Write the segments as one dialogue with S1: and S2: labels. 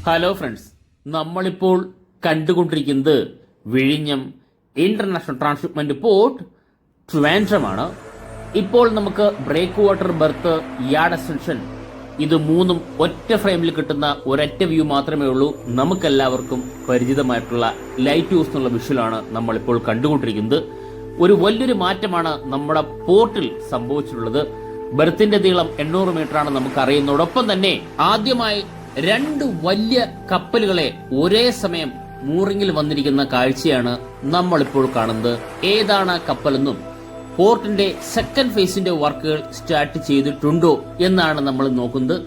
S1: Hello friends, നമ്മളിപ്പോൾ കണ്ടുകൊണ്ടിരിക്കുന്നത് വിഴിഞ്ഞം ഇന്റർനാഷണൽ ട്രാൻസ്ഷിപ്മെന്റ് പോർട്ട് ട്രിവാൻഡ്രമാണ്. ഇപ്പോൾ നമുക്ക് breakwater berth, yard extension, ഇത് മൂന്നും ഒറ്റ ഫ്രെയിമിൽ കിട്ടുന്ന ഒരൊറ്റ വ്യൂ മാത്രമേ ഉള്ളൂ. നമുക്കെല്ലാവർക്കും പരിചിതമായിട്ടുള്ള ലൈറ്റ് ഹൗസ് എന്നുള്ള വിഷ്വലാണ് നമ്മളിപ്പോൾ കണ്ടുകൊണ്ടിരിക്കുന്നത്. ഒരു വലിയൊരു മാറ്റമാണ് നമ്മുടെ പോർട്ടിൽ സംഭവിച്ചിട്ടുള്ളത്. ബെർത്തിന്റെ നീളം 800 മീറ്ററാണ് നമുക്കറിയുന്നതോടൊപ്പം തന്നെ ആദ്യമായി 2 വലിയ കപ്പലുകളെ ഒരേ സമയം മൂറിങ്ങിൽ വന്നിരിക്കുന്ന കാഴ്ചയാണ് നമ്മളിപ്പോൾ കാണുന്നത്. ഏതാണ് കപ്പലെന്നും പോർട്ടിന്റെ സെക്കൻഡ് ഫേസിന്റെ വർക്കുകൾ സ്റ്റാർട്ട് ചെയ്തിട്ടുണ്ടോ എന്നാണ് നമ്മൾ നോക്കുന്നത്.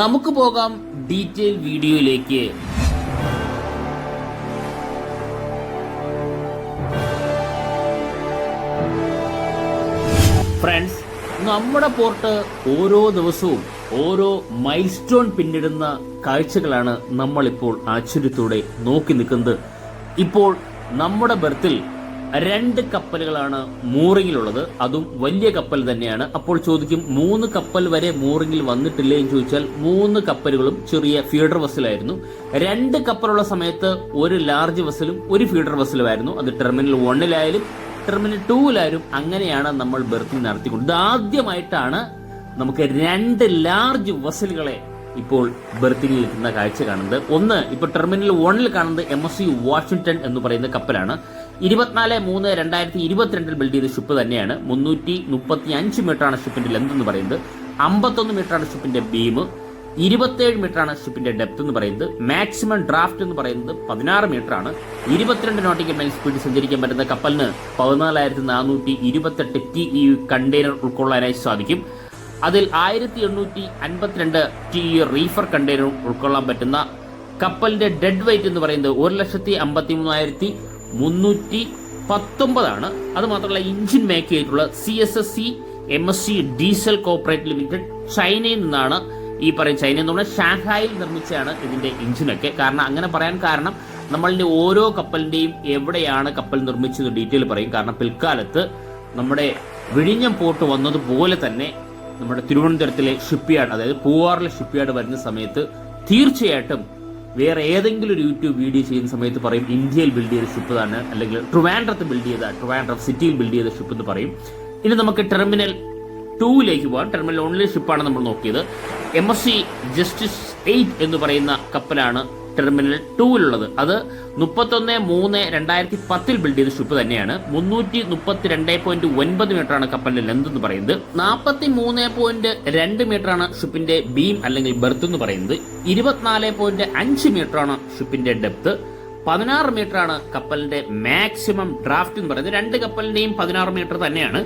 S1: നമുക്ക് പോകാം ഡീറ്റെയിൽ വീഡിയോയിലേക്ക്. ഫ്രണ്ട്സ്, നമ്മുടെ പോർട്ട് ഓരോ ദിവസവും ഓരോ മൈൽ സ്റ്റോൺ പിന്നിടുന്ന കാഴ്ചകളാണ് നമ്മളിപ്പോൾ ആശ്ചര്യത്തോടെ നോക്കി നിൽക്കുന്നത്. ഇപ്പോൾ നമ്മുടെ ബെർത്തിൽ 2 കപ്പലുകളാണ് മൂറിങ്ങിലുള്ളത്, അതും വലിയ കപ്പൽ തന്നെയാണ്. അപ്പോൾ ചോദിക്കും, 3 കപ്പൽ വരെ മൂറിങ്ങിൽ വന്നിട്ടില്ലേ എന്ന് ചോദിച്ചാൽ 3 കപ്പലുകളും ചെറിയ ഫീഡർ വെസലായിരുന്നു. 2 കപ്പലുള്ള സമയത്ത് ഒരു ലാർജ് വെസലും ഒരു ഫീഡർ വെസലുമായിരുന്നു. അത് ടെർമിനൽ 1-ലായാലും ടെർമിനൽ 2-ലായാലും അങ്ങനെയാണ് നമ്മൾ ബെർത്തിൽ നടത്തിക്കൊണ്ടത്. ആദ്യമായിട്ടാണ് നമുക്ക് 2 ലാർജ് വെസലുകളെ ഇപ്പോൾ ബെർത്തിൽ നിൽക്കുന്ന കാഴ്ച കാണുന്നത്. ഒന്ന് ഇപ്പോൾ ടെർമിനൽ 1-ൽ കാണുന്നത് MSC വാഷിംഗ്ടൺ എന്ന് പറയുന്ന കപ്പലാണ്. 24/3/2022 ബിൽഡ് ചെയ്ത ഷിപ്പ് തന്നെയാണ്. 335 മീറ്ററാണ് ഷിപ്പിന്റെ ലെന്ത് എന്ന് പറയുന്നത്. 51 മീറ്ററാണ് ഷിപ്പിന്റെ ബീം. 27 മീറ്ററാണ് ഷിപ്പിന്റെ ഡെപ്ത് എന്ന് പറയുന്നത്. മാക്സിമം ഡ്രാഫ്റ്റ് എന്ന് പറയുന്നത് 16 മീറ്ററാണ്. 22 നോട്ടിക്കൽ മൈൽ സ്പീഡിൽ സഞ്ചരിക്കാൻ പറ്റുന്ന കപ്പലിന് 14,428 TEU കണ്ടെയ്നർ ഉൾക്കൊള്ളാനായി സാധിക്കും. അതിൽ 1852 TEU റീഫർ കണ്ടെയ്നർ ഉൾക്കൊള്ളാൻ പറ്റുന്ന കപ്പലിന്റെ ഡെഡ് വെയിറ്റ് എന്ന് പറയുന്നത് 1,53,319 ആണ്. അത് മാത്രമല്ല, ഇഞ്ചിൻ മേക്ക് ചെയ്തിട്ടുള്ള CSSC MSC diesel corporate limited ചൈനയിൽ നിന്നാണ്. ഈ പറയുന്ന ചൈന എന്ന് പറഞ്ഞാൽ ഷാങ്ഹായിൽ നിർമ്മിച്ചാണ് ഇതിന്റെ ഇഞ്ചിനൊക്കെ. കാരണം അങ്ങനെ പറയാൻ കാരണം നമ്മളുടെ ഓരോ കപ്പലിന്റെയും എവിടെയാണ് കപ്പൽ നിർമ്മിച്ചത് ഡീറ്റെയിൽ പറയും. കാരണം പിൽക്കാലത്ത് നമ്മുടെ വിഴിഞ്ഞം പോർട്ട് വന്നതുപോലെ തന്നെ നമ്മുടെ തിരുവനന്തപുരത്തിലെ ഷിപ്പ്യാർഡ്, അതായത് പൂവാറിലെ ഷിപ്പ്യാർഡ് വരുന്ന സമയത്ത് തീർച്ചയായിട്ടും വേറെ ഏതെങ്കിലും ഒരു യൂട്യൂബ് വീഡിയോ ചെയ്യുന്ന സമയത്ത് പറയും ഇന്ത്യയിൽ ബിൽഡ് ചെയ്ത ഷിപ്പ് തന്നെ, അല്ലെങ്കിൽ ട്രിവാൻഡ്രത്ത് ബിൽഡ് ചെയ്ത, ട്രിവാൻഡ്രം സിറ്റിയിൽ ബിൽഡ് ചെയ്ത ഷിപ്പ് എന്ന് പറയും. ഇനി നമുക്ക് ടെർമിനൽ 2-ലേക്ക് പോകാം. ടെർമിനൽ 1-ലെ ഷിപ്പാണ് നമ്മൾ നോക്കിയത്. MSC ജസ്റ്റിസ് 8 എന്ന് പറയുന്ന കപ്പലാണ് ടെർമിനൽ 2-ലുള്ളത്. അത് 31/3/2010 ബിൽഡ് ചെയ്ത ഷിപ്പ് തന്നെയാണ്. 332.9 മീറ്ററാണ് കപ്പലിന്റെ ലെന്ത് എന്ന് പറയുന്നത്. 43.2 മീറ്ററാണ് ഷിപ്പിന്റെ ബീം അല്ലെങ്കിൽ ബെർത്ത് എന്ന് പറയുന്നത്. 24.5 മീറ്ററാണ് ഷിപ്പിന്റെ ഡെപ്ത്. 16 മീറ്ററാണ് കപ്പലിന്റെ മാക്സിമം ഡ്രാഫ്റ്റ് എന്ന് പറയുന്നത്. 2 കപ്പലിന്റെയും 16 മീറ്റർ തന്നെയാണ്.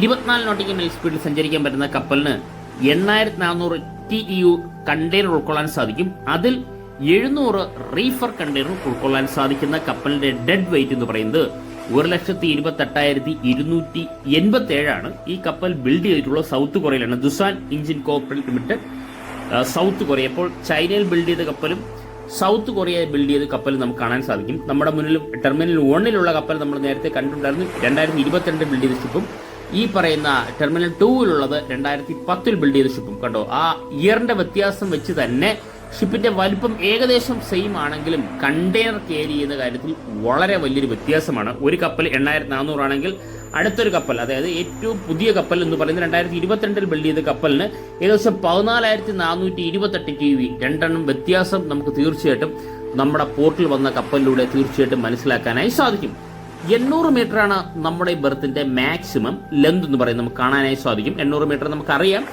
S1: 24 നോട്ടിക്കൽ മൈൽ സ്പീഡിൽ സഞ്ചരിക്കാൻ പറ്റുന്ന കപ്പലിന് 8400 TEU കണ്ടെയ്നർ ഉൾക്കൊള്ളാൻ സാധിക്കും. അതിൽ 700 റീഫർ കണ്ടെയ്നർ ഉൾക്കൊള്ളാൻ സാധിക്കുന്ന കപ്പലിന്റെ ഡെഡ് വെയിറ്റ് എന്ന് പറയുന്നത് 1,28,287 ആണ്. ഈ കപ്പൽ ബിൽഡ് ചെയ്തിട്ടുള്ള സൗത്ത് കൊറിയയിലാണ്. Doosan engine corporate limited, South Korea. അപ്പോൾ ചൈനയിൽ ബിൽഡ് ചെയ്ത കപ്പലും സൗത്ത് കൊറിയ ബിൽഡ് ചെയ്ത കപ്പൽ നമുക്ക് കാണാൻ സാധിക്കും. നമ്മുടെ മുന്നിൽ ടെർമിനൽ 1-ലുള്ള കപ്പൽ നമ്മൾ നേരത്തെ കണ്ടിട്ടുണ്ടായിരുന്നു. 2022 ബിൽഡ് ചെയ്ത ഷിപ്പും ഈ പറയുന്ന ടെർമിനൽ 2-ലുള്ളത് 2010 ബിൽഡ് ചെയ്ത ഷിപ്പും കണ്ടോ. ആ ഇയറിന്റെ വ്യത്യാസം വെച്ച് തന്നെ ഷിപ്പിന്റെ വലിപ്പം ഏകദേശം സെയിം ആണെങ്കിലും കണ്ടെയ്നർ ക്യാരി ചെയ്യുന്ന കാര്യത്തിൽ വളരെ വലിയൊരു വ്യത്യാസമാണ്. ഒരു കപ്പൽ 8400 ആണെങ്കിൽ അടുത്തൊരു കപ്പൽ, അതായത് ഏറ്റവും പുതിയ കപ്പൽ എന്ന് പറയുന്നത് 2022 ബിൽഡ് ചെയ്ത കപ്പലിന് ഏകദേശം 14,428 TEU. 2 വ്യത്യാസം നമുക്ക് തീർച്ചയായിട്ടും നമ്മുടെ പോർട്ടിൽ വന്ന കപ്പലിലൂടെ തീർച്ചയായിട്ടും മനസ്സിലാക്കാനായി സാധിക്കും. 800 മീറ്ററാണ് നമ്മുടെ ബെർത്തിന്റെ മാക്സിമം ലെന്ത് എന്ന് പറയുന്നത് നമുക്ക് കാണാനായി സാധിക്കും. 800 മീറ്റർ നമുക്കറിയാം.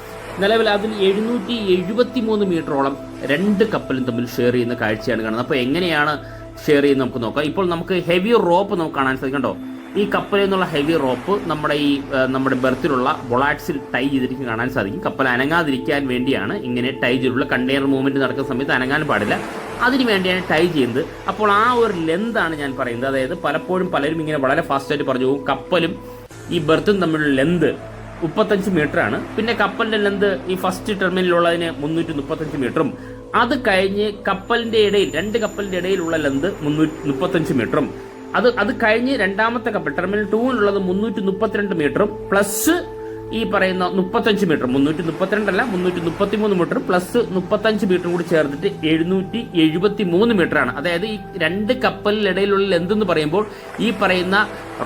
S1: നിലവിൽ അതിൽ 773 മീറ്ററോളം 2 കപ്പലും തമ്മിൽ ഷെയർ ചെയ്യുന്ന കാഴ്ചയാണ് കാണുന്നത്. അപ്പോൾ എങ്ങനെയാണ് ഷെയർ ചെയ്യുന്നത് നമുക്ക് നോക്കാം. ഇപ്പോൾ നമുക്ക് ഹെവി റോപ്പ് നമുക്ക് കാണാൻ സാധിക്കും. കണ്ടോ, ഈ കപ്പലിൽ നിന്നുള്ള ഹെവി റോപ്പ് നമ്മുടെ ബെർത്തിലുള്ള ബൊളാറ്റ്സിൽ ടൈ ചെയ്തിരിക്കും കാണാൻ സാധിക്കും. കപ്പൽ അനങ്ങാതിരിക്കാൻ വേണ്ടിയാണ് ഇങ്ങനെ ടൈ ചെയ്തിട്ടുള്ള. കണ്ടെയ്നർ മൂവ്മെന്റ് നടക്കുന്ന സമയത്ത് അനങ്ങാൻ പാടില്ല, അതിന് വേണ്ടിയാണ് ടൈ ചെയ്യുന്നത്. അപ്പോൾ ആ ഒരു ലെന്താണ് ഞാൻ പറയുന്നത്. അതായത് പലപ്പോഴും പലരും ഇങ്ങനെ വളരെ ഫാസ്റ്റായിട്ട് പറഞ്ഞു പോകും, കപ്പലും ഈ ബെർത്തും തമ്മിലുള്ള ലെന്ത് 35 മീറ്ററാണ്. പിന്നെ കപ്പലിന്റെ ലെന്ത് ഈ ഫസ്റ്റ് ടെർമിനലുള്ളതിന് 335 മീറ്ററും, അത് കഴിഞ്ഞ് കപ്പലിന്റെ ഇടയിൽ 2 കപ്പലിന്റെ ഇടയിലുള്ള ലെന്ത് 335 മീറ്ററും, അത് കഴിഞ്ഞ് രണ്ടാമത്തെ കപ്പൽ ടെർമിനൽ 2-ലുള്ളത് 332 മീറ്ററും പ്ലസ് ഈ പറയുന്ന 35 മീറ്റർ 332 അല്ല 333 മീറ്റർ പ്ലസ് 35 മീറ്റർ കൂടി ചേർത്തിട്ട് 773 മീറ്റർ ആണ്. അതായത് ഈ രണ്ട് കപ്പലിനിടയിലുള്ള ലെന്ത് എന്ന് പറയുമ്പോൾ ഈ പറയുന്ന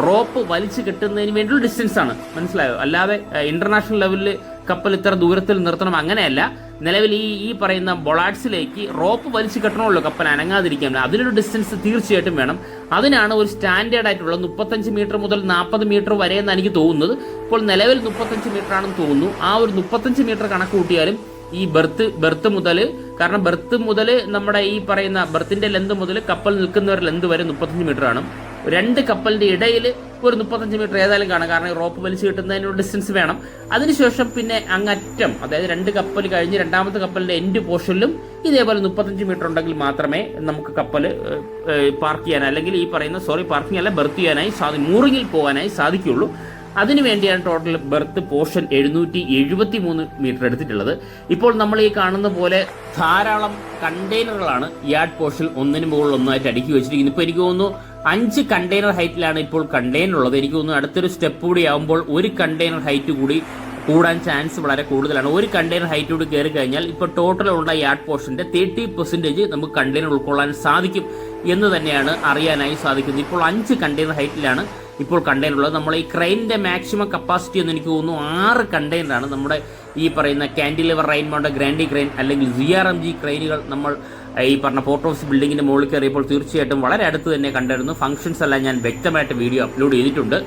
S1: റോപ്പ് വലിച്ചു കെട്ടുന്നതിന് വേണ്ടിയുള്ള ഡിസ്റ്റൻസ് ആണ്. മനസ്സിലായോ? അല്ലാതെ ഇന്റർനാഷണൽ ലെവലിൽ കപ്പൽ ഇത്ര ദൂരത്തിൽ നിർത്തണം അങ്ങനെയല്ല. നിലവിൽ ഈ പറയുന്ന ബൊളാർഡ്സിലേക്ക് റോപ്പ് വലിച്ചു കെട്ടണമല്ലോ കപ്പൽ അനങ്ങാതിരിക്കാൻ. അതിനൊരു ഡിസ്റ്റൻസ് തീർച്ചയായിട്ടും വേണം. അതിനാണ് ഒരു സ്റ്റാൻഡേർഡ് ആയിട്ടുള്ള 35 മീറ്റർ മുതൽ 40 മീറ്റർ വരെ എന്ന് എനിക്ക് തോന്നുന്നത്. ഇപ്പോൾ നിലവിൽ 35 മീറ്റർ ആണെന്ന് തോന്നുന്നു. ആ ഒരു 35 മീറ്റർ കണക്ക് കൂട്ടിയാലും ഈ ബെർത്ത് മുതൽ, കാരണം ബെർത്ത് മുതൽ നമ്മുടെ ഈ പറയുന്ന ബെർത്തിന്റെ ലെന്ത് മുതൽ കപ്പൽ നിൽക്കുന്ന ഒരു ലെന്ത് വരെ 35 മീറ്റർ ആണ്. രണ്ട് കപ്പലിന്റെ ഇടയിൽ ഒരു 35 മീറ്റർ ഏതായാലും കാണാം. കാരണം റോപ്പ് വലിച്ചു കിട്ടുന്നതിനൊരു ഡിസ്റ്റൻസ് വേണം. അതിനുശേഷം പിന്നെ അങ്ങറ്റം, അതായത് രണ്ട് കപ്പൽ കഴിഞ്ഞ് രണ്ടാമത്തെ കപ്പലിന്റെ എൻഡ് പോർഷനിലും ഇതേപോലെ 35 മീറ്റർ ഉണ്ടെങ്കിൽ മാത്രമേ നമുക്ക് കപ്പൽ പാർക്ക് ചെയ്യാൻ, അല്ലെങ്കിൽ ഈ പറയുന്ന പാർക്കിംഗ് അല്ല, ബെർത്ത് ചെയ്യാനായി മൂറിങ്ങിൽ പോകാനായി സാധിക്കുള്ളൂ. അതിനുവേണ്ടിയാണ് ടോട്ടൽ ബെർത്ത് പോർഷൻ 773 മീറ്റർ എടുത്തിട്ടുള്ളത്. ഇപ്പോൾ നമ്മൾ ഈ കാണുന്ന പോലെ ധാരാളം കണ്ടെയ്നറുകളാണ് യാർഡ് പോർഷനിൽ ഒന്നിന് മുകളിൽ ഒന്നായിട്ട് അടുക്കി വെച്ചിരിക്കുന്നത്. ഇപ്പോൾ എനിക്ക് തോന്നുന്നു 5 കണ്ടെയ്നർ ഹൈറ്റിലാണ് ഇപ്പോൾ കണ്ടെയ്നർ ഉള്ളത്. എനിക്ക് തോന്നുന്നു അടുത്തൊരു സ്റ്റെപ്പ് കൂടി ആകുമ്പോൾ ഒരു കണ്ടെയ്നർ ഹൈറ്റ് കൂടി കൂടാൻ ചാൻസ് വളരെ കൂടുതലാണ്. ഒരു കണ്ടെയ്നർ ഹൈറ്റ് കൂടി കയറി കഴിഞ്ഞാൽ ഇപ്പോൾ ടോട്ടൽ ഉള്ള യാർഡ് പോർഷന്റെ 30% നമുക്ക് കണ്ടെയ്നർ ഉൾക്കൊള്ളാൻ സാധിക്കും എന്ന് തന്നെയാണ് അറിയാനായി സാധിക്കുന്നത്. ഇപ്പോൾ 5 കണ്ടെയ്നർ ഹൈറ്റിലാണ് ഇപ്പോൾ കണ്ടെയ്നർ ഉള്ളത്. നമ്മൾ ഈ ക്രെയിനിന്റെ മാക്സിമം കപ്പാസിറ്റി എന്ന് എനിക്ക് തോന്നുന്നു 6 കണ്ടെയ്നറാണ്. നമ്മുടെ ഈ പറയുന്ന കാൻഡിലിവർ റെയിൻമൗണ്ട് ഗ്രാൻഡി ക്രെയിൻ അല്ലെങ്കിൽ ZRMG ക്രെയിനുകൾ നമ്മൾ ഈ പറഞ്ഞ പോർട്ട് ഓഫീസ് ബിൽഡിങ്ങിന്റെ മുകളിൽ കയറിയപ്പോൾ തീർച്ചയായിട്ടും വളരെ അടുത്ത് തന്നെ കണ്ടിരുന്നു. ഫംഗ്ഷൻസ് എല്ലാം ഞാൻ വ്യക്തമായിട്ട് വീഡിയോ അപ്ലോഡ് ചെയ്തിട്ടുണ്ട്.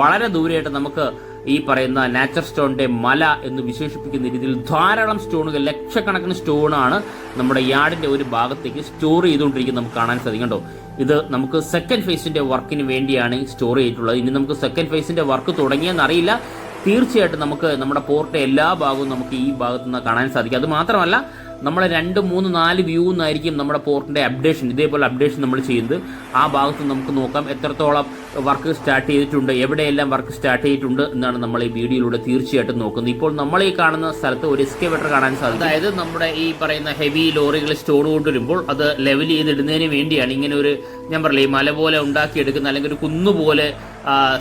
S1: വളരെ ദൂരെയായിട്ട് നമുക്ക് ഈ പറയുന്ന നാച്ചർ സ്റ്റോണിന്റെ മല എന്ന് വിശേഷിപ്പിക്കുന്ന രീതിയിൽ ധാരാളം സ്റ്റോണുകൾ, ലക്ഷക്കണക്കിന് സ്റ്റോണാണ് നമ്മുടെ യാർഡിന്റെ ഒരു ഭാഗത്തേക്ക് സ്റ്റോർ ചെയ്തുകൊണ്ടിരിക്കുന്നത് നമുക്ക് കാണാൻ സാധിക്കും. കേട്ടോ, ഇത് നമുക്ക് സെക്കൻഡ് ഫേസിന്റെ വർക്കിന് വേണ്ടിയാണ് സ്റ്റോർ ചെയ്തിട്ടുള്ളത്. ഇനി നമുക്ക് സെക്കൻഡ് ഫേസിന്റെ വർക്ക് തുടങ്ങിയെന്ന് അറിയില്ല. തീർച്ചയായിട്ടും നമുക്ക് നമ്മുടെ പോർട്ടിന്റെ എല്ലാ ഭാഗവും നമുക്ക് ഈ ഭാഗത്തു നിന്ന് കാണാൻ സാധിക്കും. അത് മാത്രമല്ല, നമ്മളെ 2, 3, 4 വ്യൂ എന്നായിരിക്കും നമ്മുടെ പോർട്ടിന്റെ അപ്ഡേഷൻ, ഇതേപോലെ അപ്ഡേഷൻ നമ്മൾ ചെയ്യുന്നത്. ആ ഭാഗത്ത് നമുക്ക് നോക്കാം എത്രത്തോളം വർക്ക് സ്റ്റാർട്ട് ചെയ്തിട്ടുണ്ട്, എവിടെയെല്ലാം വർക്ക് സ്റ്റാർട്ട് ചെയ്തിട്ടുണ്ട് എന്നാണ് നമ്മൾ ഈ വീഡിയോയിലൂടെ തീർച്ചയായിട്ടും നോക്കുന്നത്. ഇപ്പോൾ നമ്മൾ ഈ കാണുന്ന സ്ഥലത്ത് ഒരു എക്സ്കവേറ്റർ കാണാൻ സാധിക്കും. അതായത് നമ്മുടെ ഈ പറയുന്ന ഹെവി ലോറികൾ സ്റ്റോർ കൊണ്ടുവരുമ്പോൾ അത് ലെവൽ ചെയ്തിടുന്നതിന് വേണ്ടിയാണ് ഇങ്ങനെ ഒരു, ഞാൻ പറയില്ലേ, ഈ മല പോലെ ഉണ്ടാക്കിയെടുക്കുന്ന അല്ലെങ്കിൽ ഒരു കുന്നുപോലെ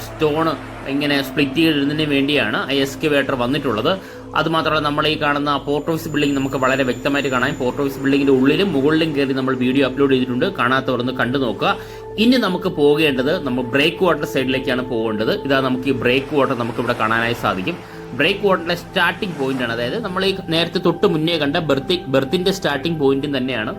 S1: സ്റ്റോണ് ഇങ്ങനെ സ്പ്ലിറ്റ് ചെയ്തിടുന്നതിന് വേണ്ടിയാണ് ഈ എക്സ്കവേറ്റർ വന്നിട്ടുള്ളത്. അതുമാത്രമല്ല, നമ്മൾ ഈ കാണുന്ന പോർട്ട് ഓഫീസ് ബിൽഡിംഗ് നമുക്ക് വളരെ വ്യക്തമായിട്ട് കാണാം. പോർട്ട് ഓഫീസ് ബിൽഡിംഗിന്റെ ഉള്ളിലും മുകളിലും കയറി നമ്മൾ വീഡിയോ അപ്ലോഡ് ചെയ്തിട്ടുണ്ട്. കാണാത്തവരൊന്ന് കണ്ടു നോക്കുക. ഇനി നമുക്ക് പോകേണ്ടത് നമ്മൾ ബ്രേക്ക് വാട്ടർ സൈഡിലേക്കാണ് പോകേണ്ടത്. ഇതാ നമുക്ക് ഈ ബ്രേക്ക് വാട്ടർ നമുക്ക് ഇവിടെ കാണാനായി സാധിക്കും. ബ്രേക്ക് വാട്ടറിന്റെ സ്റ്റാർട്ടിംഗ് പോയിന്റ് ആണ്, അതായത് നമ്മൾ ഈ നേരത്തെ തൊട്ട് മുന്നേ കണ്ട ബെർത്തിന്റെ സ്റ്റാർട്ടിംഗ് പോയിന്റും തന്നെയാണ്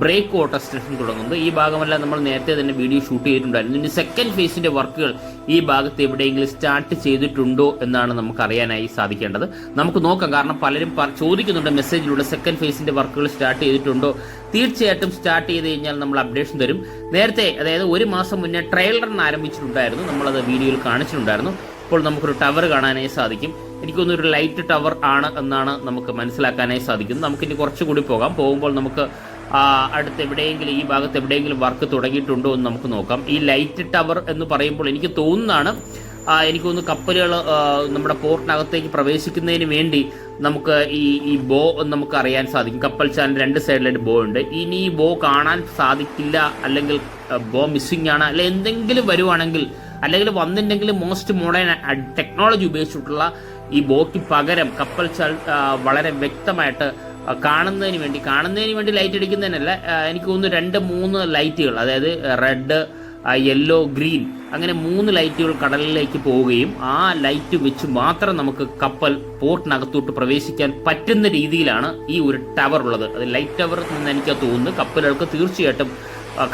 S1: ബ്രേക്ക് വാട്ടർ സ്റ്റേഷൻ തുടങ്ങുന്നത്. ഈ ഭാഗമെല്ലാം നമ്മൾ നേരത്തെ തന്നെ വീഡിയോ ഷൂട്ട് ചെയ്തിട്ടുണ്ടായിരുന്നു. ഇനി സെക്കൻഡ് ഫേസിന്റെ വർക്കുകൾ ഈ ഭാഗത്ത് എവിടെയെങ്കിലും സ്റ്റാർട്ട് ചെയ്തിട്ടുണ്ടോ എന്നാണ് നമുക്ക് അറിയാനായി സാധിക്കേണ്ടത്. നമുക്ക് നോക്കാം, കാരണം പലരും ചോദിക്കുന്നുണ്ട് മെസ്സേജിലൂടെ സെക്കൻഡ് ഫേസിന്റെ വർക്കുകൾ സ്റ്റാർട്ട് ചെയ്തിട്ടുണ്ടോ. തീർച്ചയായിട്ടും സ്റ്റാർട്ട് ചെയ്ത് കഴിഞ്ഞാൽ നമ്മൾ അപ്ഡേഷൻ തരും. നേരത്തെ, അതായത് 1 മാസം മുന്നേ ട്രയൽ റൺ ആരംഭിച്ചിട്ടുണ്ടായിരുന്നു, നമ്മളത് വീഡിയോയിൽ കാണിച്ചിട്ടുണ്ടായിരുന്നു. ഇപ്പോൾ നമുക്കൊരു ടവർ കാണാനായി സാധിക്കും. എനിക്കൊന്നും ഒരു ലൈറ്റ് ടവർ ആണ് എന്നാണ് നമുക്ക് മനസ്സിലാക്കാനായി സാധിക്കുന്നത്. നമുക്കിനി കുറച്ചുകൂടി പോകുമ്പോൾ നമുക്ക് അടുത്ത് എവിടെയെങ്കിലും ഈ ഭാഗത്ത് എവിടെയെങ്കിലും വർക്ക് തുടങ്ങിയിട്ടുണ്ടോ എന്ന് നമുക്ക് നോക്കാം. ഈ ലൈറ്റ് ടവർ എന്ന് പറയുമ്പോൾ എനിക്ക് തോന്നുന്നതാണ്, എനിക്കൊന്ന് കപ്പലുകൾ നമ്മുടെ പോർട്ടിനകത്തേക്ക് പ്രവേശിക്കുന്നതിന് വേണ്ടി നമുക്ക് ഈ ബോ നമുക്ക് അറിയാൻ സാധിക്കും. കപ്പൽ ചാനൽ 2 സൈഡിലായിട്ട് ബോ ഉണ്ട്. ഇനി ഈ ബോ കാണാൻ സാധിക്കില്ല, അല്ലെങ്കിൽ ബോ മിസ്സിംഗ് ആണ്, അല്ലെങ്കിൽ എന്തെങ്കിലും വരുവാണെങ്കിൽ, അല്ലെങ്കിൽ വന്നിട്ടുണ്ടെങ്കിൽ മോസ്റ്റ് മോഡേൺ ടെക്നോളജി ഉപയോഗിച്ചിട്ടുള്ള ഈ ബോയ്ക്ക് പകരം കപ്പൽ ചാൽ വളരെ വ്യക്തമായിട്ട് കാണുന്നതിന് വേണ്ടി ലൈറ്റ് അടിക്കുന്നതിനല്ല, എനിക്ക് തോന്നുന്നു 2-3 ലൈറ്റുകൾ, അതായത് റെഡ്, യെല്ലോ, ഗ്രീൻ, അങ്ങനെ 3 ലൈറ്റുകൾ കടലിലേക്ക് പോവുകയും ആ ലൈറ്റ് വെച്ച് മാത്രം നമുക്ക് കപ്പൽ പോർട്ടിനകത്തോട്ട് പ്രവേശിക്കാൻ പറ്റുന്ന രീതിയിലാണ് ഈ ഒരു ടവർ ഉള്ളത്. അത് ലൈറ്റ് ടവർ എന്ന് എനിക്ക് തോന്നുന്നു. കപ്പലുകൾക്ക് തീർച്ചയായിട്ടും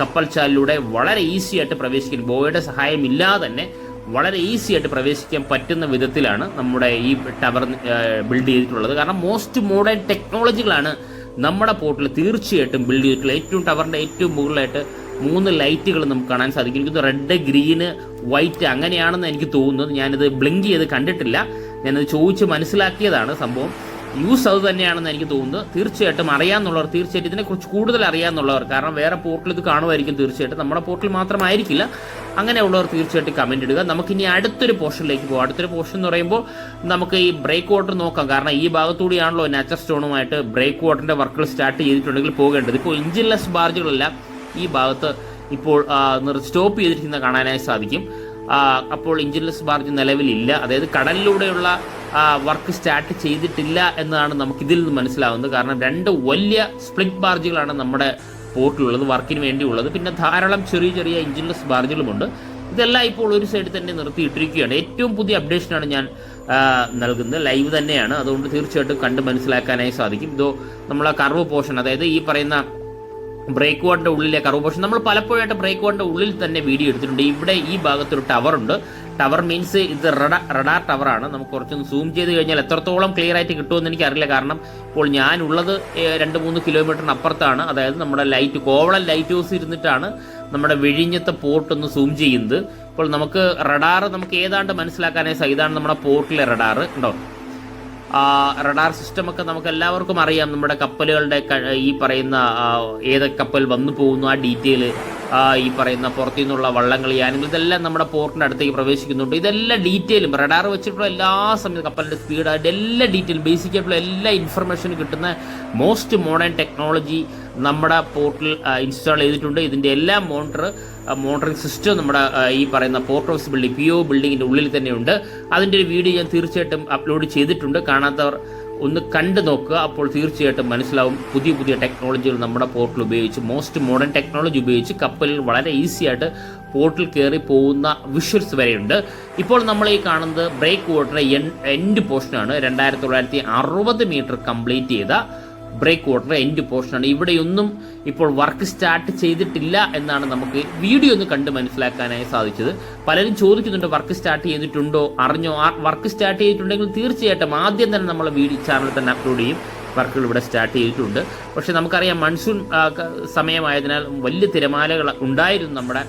S1: കപ്പൽ ചാലിലൂടെ വളരെ ഈസി ആയിട്ട് പ്രവേശിക്കാൻ, ബോയുടെ സഹായമില്ലാതെ തന്നെ വളരെ ഈസി ആയിട്ട് പ്രവേശിക്കാൻ പറ്റുന്ന വിധത്തിലാണ് നമ്മുടെ ഈ ടവർ ബിൽഡ് ചെയ്തിട്ടുള്ളത്. കാരണം മോസ്റ്റ് മോഡേൺ ടെക്നോളജികളാണ് നമ്മുടെ പോർട്ടിൽ തീർച്ചയായിട്ടും ബിൽഡ് ചെയ്തിട്ടുള്ളത്. ടവറിന്റെ ഏറ്റവും മുകളിലായിട്ട് 3 ലൈറ്റുകൾ നമുക്ക് കാണാൻ സാധിക്കും. എനിക്ക് റെഡ്, ഗ്രീന്, വൈറ്റ് അങ്ങനെയാണെന്ന് എനിക്ക് തോന്നുന്നത്. ഞാനിത് ബ്ലിങ്ക് ചെയ്ത് കണ്ടിട്ടില്ല, ഞാനത് ചോദിച്ച് മനസ്സിലാക്കിയതാണ്. സംഭവം യൂസ് അത് തന്നെയാണെന്ന് എനിക്ക് തോന്നുന്നത്. തീർച്ചയായിട്ടും അറിയാമെന്നുള്ളവർ, തീർച്ചയായിട്ടും ഇതിനെക്കുറിച്ച് കൂടുതൽ അറിയാമെന്നുള്ളവർ, കാരണം വേറെ പോർട്ടിൽ ഇത് കാണുമായിരിക്കും തീർച്ചയായിട്ടും, നമ്മുടെ പോർട്ടിൽ മാത്രമായിരിക്കില്ല. അങ്ങനെയുള്ളവർ തീർച്ചയായിട്ടും കമന്റ് ഇടുക. നമുക്കിനി അടുത്തൊരു പോർഷനിലേക്ക് പോകാം. അടുത്തൊരു പോർഷൻ എന്ന് പറയുമ്പോൾ നമുക്ക് ഈ ബ്രേക്ക് വാട്ടർ നോക്കാം. കാരണം ഈ ഭാഗത്തൂടെയാണല്ലോ നാച്ചർ സ്റ്റോണുമായിട്ട് ബ്രേക്ക് വാട്ടറിന്റെ വർക്കുകൾ സ്റ്റാർട്ട് ചെയ്തിട്ടുണ്ടെങ്കിൽ പോകേണ്ടത്. ഇപ്പോൾ എഞ്ചിൻലെസ് ബാർജുകളെല്ലാം ഈ ഭാഗത്ത് ഇപ്പോൾ സ്റ്റോപ്പ് ചെയ്തിരിക്കുന്ന കാണാനായി സാധിക്കും. അപ്പോൾ എഞ്ചിൻലെസ് ബാർജ് നിലവിലില്ല. അതായത് കടലിലൂടെയുള്ള വർക്ക് സ്റ്റാർട്ട് ചെയ്തിട്ടില്ല എന്നതാണ് നമുക്കിതിൽ നിന്ന് മനസ്സിലാവുന്നത്. കാരണം 2 വലിയ സ്പ്ലിറ്റ് ബാർജുകളാണ് നമ്മുടെ പോർട്ടിലുള്ളത്, വർക്കിന് വേണ്ടിയുള്ളത്. പിന്നെ ധാരാളം ചെറിയ ചെറിയ എഞ്ചിൻലെസ് ബാർജുകളുമുണ്ട്. ഇതെല്ലാം ഇപ്പോൾ ഒരു സൈഡിൽ തന്നെ നിർത്തിയിട്ടിരിക്കുകയാണ്. ഏറ്റവും പുതിയ അപ്ഡേഷനാണ് ഞാൻ നൽകുന്നത്, ലൈവ് തന്നെയാണ്. അതുകൊണ്ട് തീർച്ചയായിട്ടും കണ്ട് മനസ്സിലാക്കാനായി സാധിക്കും. ഇതോ നമ്മളെ കർവ് പോർഷൻ, അതായത് ഈ പറയുന്ന ബ്രേക്ക് വാട്ടറിന്റെ ഉള്ളിലെ കർവ് പോർഷൻ നമ്മൾ പലപ്പോഴായിട്ട് ബ്രേക്ക് വാട്ടറിന്റെ ഉള്ളിൽ തന്നെ വീഡിയോ എടുത്തിട്ടുണ്ട്. ഇവിടെ ഈ ഭാഗത്തൊരു ടവർ ഉണ്ട്. ടവർ മീൻസ് ഇത് റഡാർ ടവറാണ്. നമുക്ക് കുറച്ചൊന്ന് സൂം ചെയ്ത് കഴിഞ്ഞാൽ എത്രത്തോളം ക്ലിയർ ആയിട്ട് കിട്ടുമെന്ന് എനിക്കറിയില്ല. കാരണം ഇപ്പോൾ ഞാനുള്ളത് 2-3 കിലോമീറ്ററിന് അപ്പുറത്താണ്. അതായത് നമ്മുടെ കോവളം ലൈറ്റ് ഹൗസ് ഇരുന്നിട്ടാണ് നമ്മുടെ വിഴിഞ്ഞത്തെ പോർട്ട് ഒന്ന് സൂം ചെയ്യുന്നത്. ഇപ്പോൾ നമുക്ക് റഡാർ നമുക്ക് ഏതാണ്ട് മനസ്സിലാക്കാനായി ഇതാണ് നമ്മുടെ പോർട്ടിലെ റഡാർ ഉണ്ടോ. റഡാർ സിസ്റ്റമൊക്കെ നമുക്ക് എല്ലാവർക്കും അറിയാം. നമ്മുടെ കപ്പലുകളുടെ ഈ പറയുന്ന ഏതൊക്കെ കപ്പൽ വന്നു പോകുന്നു ആ ഡീറ്റെയിൽ, ഈ പറയുന്ന പുറത്തു നിന്നുള്ള വള്ളങ്ങൾ, യാനങ്ങൾ, ഇതെല്ലാം നമ്മുടെ പോർട്ടിൻ്റെ അടുത്തേക്ക് പ്രവേശിക്കുന്നുണ്ട്. ഇതെല്ലാം ഡീറ്റെയിലും റഡാർ വെച്ചിട്ടുള്ള എല്ലാ സമയത്തും കപ്പലിൻ്റെ സ്പീഡ്, അതിൻ്റെ എല്ലാ ഡീറ്റെയിൽ, ബേസിക് ആയിട്ടുള്ള എല്ലാ ഇൻഫർമേഷനും കിട്ടുന്ന മോസ്റ്റ് മോഡേൺ ടെക്നോളജി നമ്മുടെ പോർട്ടിൽ ഇൻസ്റ്റാൾ ചെയ്തിട്ടുണ്ട്. ഇതിൻ്റെ എല്ലാ മോണിറ്ററിംഗ് സിസ്റ്റം നമ്മുടെ ഈ പറയുന്ന പോർട്ട് ഹൗസ് ബിൽഡിംഗ് PO ബിൽഡിങ്ങിൻ്റെ ഉള്ളിൽ തന്നെയുണ്ട്. അതിൻ്റെ ഒരു വീഡിയോ ഞാൻ തീർച്ചയായിട്ടും അപ്ലോഡ് ചെയ്തിട്ടുണ്ട്. കാണാത്തവർ ഒന്ന് കണ്ടു നോക്കുക. അപ്പോൾ തീർച്ചയായിട്ടും മനസ്സിലാവും പുതിയ പുതിയ ടെക്നോളജികൾ നമ്മുടെ പോർട്ടിൽ ഉപയോഗിച്ച്, മോസ്റ്റ് മോഡേൺ ടെക്നോളജി ഉപയോഗിച്ച് കപ്പലിൽ വളരെ ഈസി ആയിട്ട് പോർട്ടിൽ കയറി പോകുന്ന വിഷ്വൽസ് വരെയുണ്ട്. ഇപ്പോൾ നമ്മൾ ഈ കാണുന്നത് ബ്രേക്ക് വാട്ടർ എൻഡ് പോർഷനാണ്. 2960 മീറ്റർ കംപ്ലീറ്റ് ചെയ്ത ബ്രേക്ക് വാട്ടർ എൻഡ് പോർഷനാണ്. ഇവിടെയൊന്നും ഇപ്പോൾ വർക്ക് സ്റ്റാർട്ട് ചെയ്തിട്ടില്ല എന്നാണ് നമുക്ക് വീഡിയോ ഒന്ന് കണ്ട് മനസ്സിലാക്കാനായി സാധിച്ചത്. പലരും ചോദിക്കുന്നുണ്ട് വർക്ക് സ്റ്റാർട്ട് ചെയ്തിട്ടുണ്ടോ, അറിഞ്ഞോ? വർക്ക് സ്റ്റാർട്ട് ചെയ്തിട്ടുണ്ടെങ്കിൽ തീർച്ചയായിട്ടും ആദ്യം തന്നെ നമ്മൾ വീഡിയോ ചാനൽ തന്നെ അപ്ലോഡ് ചെയ്യും. വർക്കുകൾ ഇവിടെ സ്റ്റാർട്ട് ചെയ്തിട്ടുണ്ട്. പക്ഷെ നമുക്കറിയാം മൺസൂൺ സമയമായതിനാൽ വലിയ തിരമാലകൾ ഉണ്ടായിരുന്നു നമ്മുടെ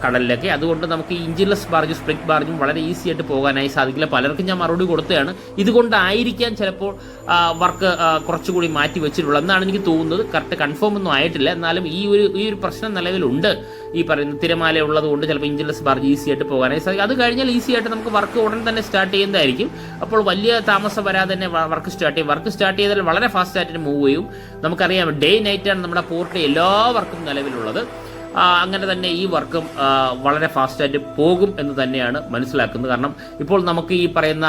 S1: കടലിലൊക്കെ. അതുകൊണ്ട് നമുക്ക് ഈ എഞ്ചിൻലെസ് ബാർജും സ്പ്ലിറ്റ് ബാർജും വളരെ ഈസി ആയിട്ട് പോകാനായി സാധിക്കില്ല. പലർക്കും ഞാൻ മറുപടി കൊടുത്തതാണ്. ഇതുകൊണ്ടായിരിക്കാം ചിലപ്പോൾ വർക്ക് കുറച്ചുകൂടി മാറ്റി വെച്ചിട്ടുള്ളത് എന്നാണ് എനിക്ക് തോന്നുന്നത്. കറക്റ്റ് കൺഫേം ഒന്നും ആയിട്ടില്ല. എന്നാലും ഈ ഒരു പ്രശ്നം നിലവിലുണ്ട്. ഈ പറയുന്ന തിരമാല ഉള്ളത് കൊണ്ട് ചിലപ്പോൾ എഞ്ചിൻലെസ് ബാർജ് ഈസി ആയിട്ട് പോകാനായി സാധിക്കും. അത് കഴിഞ്ഞാൽ ഈസി ആയിട്ട് നമുക്ക് വർക്ക് ഉടൻ തന്നെ സ്റ്റാർട്ട് ചെയ്യുന്നതായിരിക്കും. അപ്പോൾ വലിയ താമസം വരാതെ തന്നെ വർക്ക് സ്റ്റാർട്ട് ചെയ്യും. വർക്ക് സ്റ്റാർട്ട് ചെയ്താൽ വളരെ ഫാസ്റ്റ് ആയിട്ട് മൂവ് ചെയ്യും. നമുക്കറിയാം ഡേ നൈറ്റാണ് നമ്മുടെ പോർട്ടിൽ എല്ലാ വർക്കും നിലവിലുള്ളത്. അങ്ങനെ തന്നെ ഈ വർക്കും വളരെ ഫാസ്റ്റായിട്ട് പോകും എന്ന് തന്നെയാണ് മനസ്സിലാക്കുന്നത്. കാരണം ഇപ്പോൾ നമുക്ക് ഈ പറയുന്ന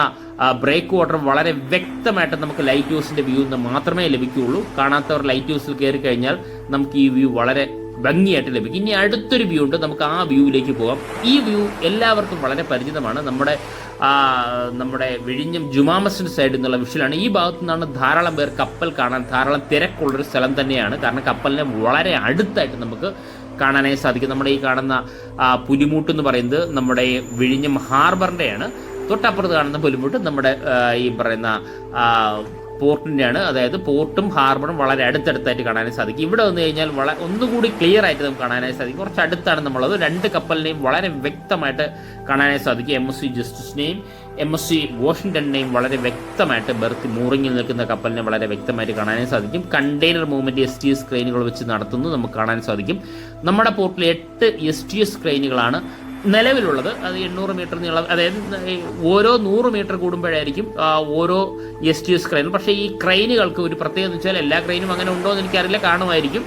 S1: ബ്രേക്ക് വാട്ടർ വളരെ വ്യക്തമായിട്ട് നമുക്ക് ലൈറ്റ് ഹൗസിന്റെ വ്യൂ മാത്രമേ ലഭിക്കുകയുള്ളൂ. കാണാത്തവർ ലൈറ്റ് ഹൗസിൽ കയറി കഴിഞ്ഞാൽ നമുക്ക് ഈ വ്യൂ വളരെ ഭംഗിയായിട്ട് ലഭിക്കും. ഇനി അടുത്തൊരു വ്യൂ ഉണ്ട്, നമുക്ക് ആ വ്യൂവിലേക്ക് പോകാം. ഈ വ്യൂ എല്ലാവർക്കും വളരെ പരിചിതമാണ്. നമ്മുടെ വിഴിഞ്ഞം ജുമാ മസ്ജിദ് സൈഡിൽ നിന്നുള്ള വിഷ്വലാണ്. ഈ ഭാഗത്തു നിന്നാണ് ധാരാളം പേർ കപ്പൽ കാണാൻ ധാരാളം തിരക്കുള്ളൊരു സ്ഥലം തന്നെയാണ്. കാരണം കപ്പലിനെ വളരെ അടുത്തായിട്ട് നമുക്ക് കാണാനായി സാധിക്കും. നമ്മുടെ ഈ കാണുന്ന പുലിമുട്ട് എന്ന് പറയുന്നത് നമ്മുടെ വിഴിഞ്ഞം ഹാർബറിൻ്റെയാണ്. തൊട്ടപ്പുറത്ത് കാണുന്ന പുലിമുട്ട് നമ്മുടെ ഈ പറയുന്ന പോർട്ടിൻ്റെയാണ്. അതായത് പോർട്ടും ഹാർബറും വളരെ അടുത്തടുത്തായിട്ട് കാണാനായി സാധിക്കും. ഇവിടെ വന്നു കഴിഞ്ഞാൽ ഒന്നുകൂടി ക്ലിയർ ആയിട്ട് നമുക്ക് കാണാനായി സാധിക്കും. കുറച്ച് അടുത്താണ് നമ്മളത്. 2 കപ്പലിനെയും വളരെ വ്യക്തമായിട്ട് കാണാനായി സാധിക്കും. MSC ജസ്റ്റിസിനെയും MSC വാഷിംഗ്ടണിനെയും വളരെ വ്യക്തമായിട്ട് ബെർത്ത് മൂറിങ്ങിൽ നിൽക്കുന്ന കപ്പലിനെ വളരെ വ്യക്തമായിട്ട് കാണാനായി സാധിക്കും. കണ്ടെയ്നർ മൂവ്മെന്റ് STS ക്രെയിനുകൾ വെച്ച് നടത്തുന്നത് നമുക്ക് കാണാൻ സാധിക്കും. നമ്മുടെ പോർട്ടിൽ 8 STS ക്രെയിനുകളാണ് നിലവിലുള്ളത്. അത് 800 മീറ്റർ നീളം, അതായത് ഓരോ 100 മീറ്റർ കൂടുമ്പോഴായിരിക്കും ഓരോ STS ക്രെയിൻ. പക്ഷേ ഈ ക്രെയിനുകൾക്ക് ഒരു പ്രത്യേകത എന്ന് വെച്ചാൽ എല്ലാ ക്രെയിനും അങ്ങനെ ഉണ്ടോ എന്ന് എനിക്കറിയില്ല, കാണുമായിരിക്കും.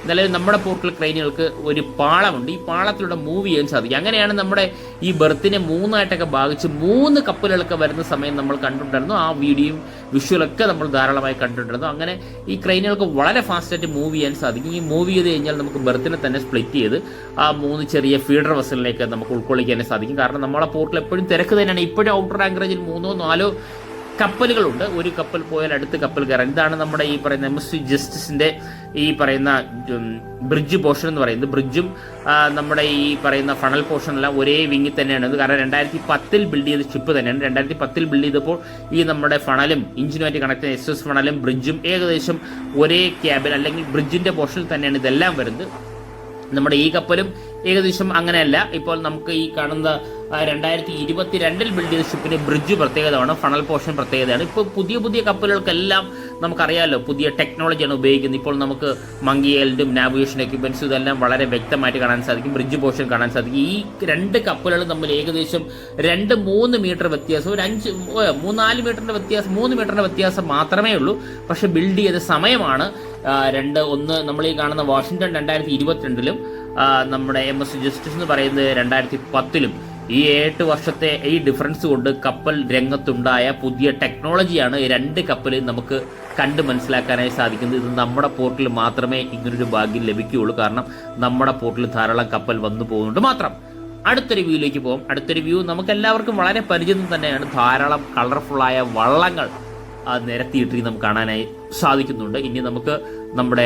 S1: നിലവിൽ നമ്മുടെ പോർട്ടിൽ ക്രെയിനുകൾക്ക് ഒരു പാളമുണ്ട്. ഈ പാളത്തിലൂടെ മൂവ് ചെയ്യാൻ സാധിക്കും. അങ്ങനെയാണ് നമ്മുടെ ഈ ബെർത്തിനെ 3ആയിട്ടൊക്കെ ഭാഗിച്ച് 3 കപ്പലുകളൊക്കെ വരുന്ന സമയം നമ്മൾ കണ്ടിട്ടുണ്ടായിരുന്നു. ആ വീഡിയോയും വിഷ്വലൊക്കെ നമ്മൾ ധാരാളമായി കണ്ടിട്ടുണ്ടായിരുന്നു. അങ്ങനെ ഈ ക്രെയിനുകൾക്ക് വളരെ ഫാസ്റ്റായിട്ട് മൂവ് ചെയ്യാൻ സാധിക്കും. ഈ മൂവ് ചെയ്ത് കഴിഞ്ഞാൽ നമുക്ക് ബെർത്തിനെ തന്നെ സ്പ്ലിറ്റ് ചെയ്ത് ആ 3 ചെറിയ ഫീഡർ വെസലിലേക്ക് നമുക്ക് ഉൾക്കൊള്ളിക്കാനേ സാധിക്കും. കാരണം നമ്മളെ പോർട്ടിൽ എപ്പോഴും തിരക്ക് തന്നെയാണ്. ഇപ്പോഴും ഔട്ടർ ആങ്കറേജിൽ 3-4 കപ്പലുകളുണ്ട്. ഒരു കപ്പൽ പോയാൽ അടുത്ത കപ്പൽ കയറാൻ. ഇതാണ് നമ്മുടെ ഈ പറയുന്ന MSC ജസ്റ്റിസിന്റെ ഈ പറയുന്ന ബ്രിഡ്ജ് പോർഷൻ എന്ന് പറയുന്നത്. ബ്രിഡ്ജും നമ്മുടെ ഈ പറയുന്ന ഫണൽ പോർഷനെല്ലാം ഒരേ വിങ്ങിൽ തന്നെയാണ്. കാരണം 2010 ബിൽഡ് ചെയ്ത ഷിപ്പ് തന്നെയാണ്. 2010 ബിൽഡ് ചെയ്തപ്പോൾ ഈ നമ്മുടെ ഫണലും എഞ്ചിനുമായിട്ട് കണക്ട് ചെയ്യുന്ന SS ഫണലും ബ്രിഡ്ജും ഏകദേശം ഒരേ ക്യാബിൻ അല്ലെങ്കിൽ ബ്രിഡ്ജിന്റെ പോർഷനിൽ തന്നെയാണ് ഇതെല്ലാം വരുന്നത്. നമ്മുടെ ഈ കപ്പലും ഏകദേശം അങ്ങനെയല്ല. ഇപ്പോൾ നമുക്ക് ഈ കാണുന്ന 2022 ബിൽഡ് ചെയ്ത ഷിപ്പിന് ബ്രിഡ്ജ് പ്രത്യേകതയാണ്, ഫണൽ പോർഷൻ പ്രത്യേകതയാണ്. ഇപ്പോൾ പുതിയ കപ്പലുകൾക്കെല്ലാം നമുക്കറിയാമല്ലോ പുതിയ ടെക്നോളജിയാണ് ഉപയോഗിക്കുന്നത്. ഇപ്പോൾ നമുക്ക് മങ്കിയൽഡും നാവിഗേഷൻ എക്യുപ്മെന്റ്സും ഇതെല്ലാം വളരെ വ്യക്തമായിട്ട് കാണാൻ സാധിക്കും. ബ്രിഡ്ജ് പോർഷൻ കാണാൻ സാധിക്കും. ഈ 2 കപ്പലുകൾ തമ്മിൽ ഏകദേശം 2-3 മീറ്റർ വ്യത്യാസം, ഒരു 3-4 മീറ്ററിന്റെ വ്യത്യാസം, 3 മീറ്ററിന്റെ വ്യത്യാസം മാത്രമേ ഉള്ളൂ. പക്ഷെ ബിൽഡ് ചെയ്ത സമയമാണ് 2-1. നമ്മൾ ഈ കാണുന്ന വാഷിംഗ്ടൺ 2022 നമ്മുടെ MSC ജസ്റ്റിസ് എന്ന് പറയുന്നത് 2010 ഈ 8 വർഷത്തെ ഈ ഡിഫറൻസ് കൊണ്ട് കപ്പൽ രംഗത്തുണ്ടായ പുതിയ ടെക്നോളജിയാണ് 2 കപ്പലിൽ നമുക്ക് കണ്ട് മനസ്സിലാക്കാനായി സാധിക്കുന്നത്. ഇത് നമ്മുടെ പോർട്ടിൽ മാത്രമേ ഇങ്ങനൊരു ഭാഗ്യം ലഭിക്കുകയുള്ളൂ. കാരണം നമ്മുടെ പോർട്ടിൽ ധാരാളം കപ്പൽ വന്നു പോകുന്നുണ്ട് മാത്രം. അടുത്തൊരു വ്യൂയിലേക്ക് പോകും. അടുത്തൊരു വ്യൂ നമുക്ക് എല്ലാവർക്കും വളരെ പരിചിതം തന്നെയാണ്. ധാരാളം കളർഫുള്ളായ വള്ളങ്ങൾ നിരത്തിയിട്ട് നമുക്ക് കാണാനായി സാധിക്കുന്നുണ്ട്. ഇനി നമുക്ക് നമ്മുടെ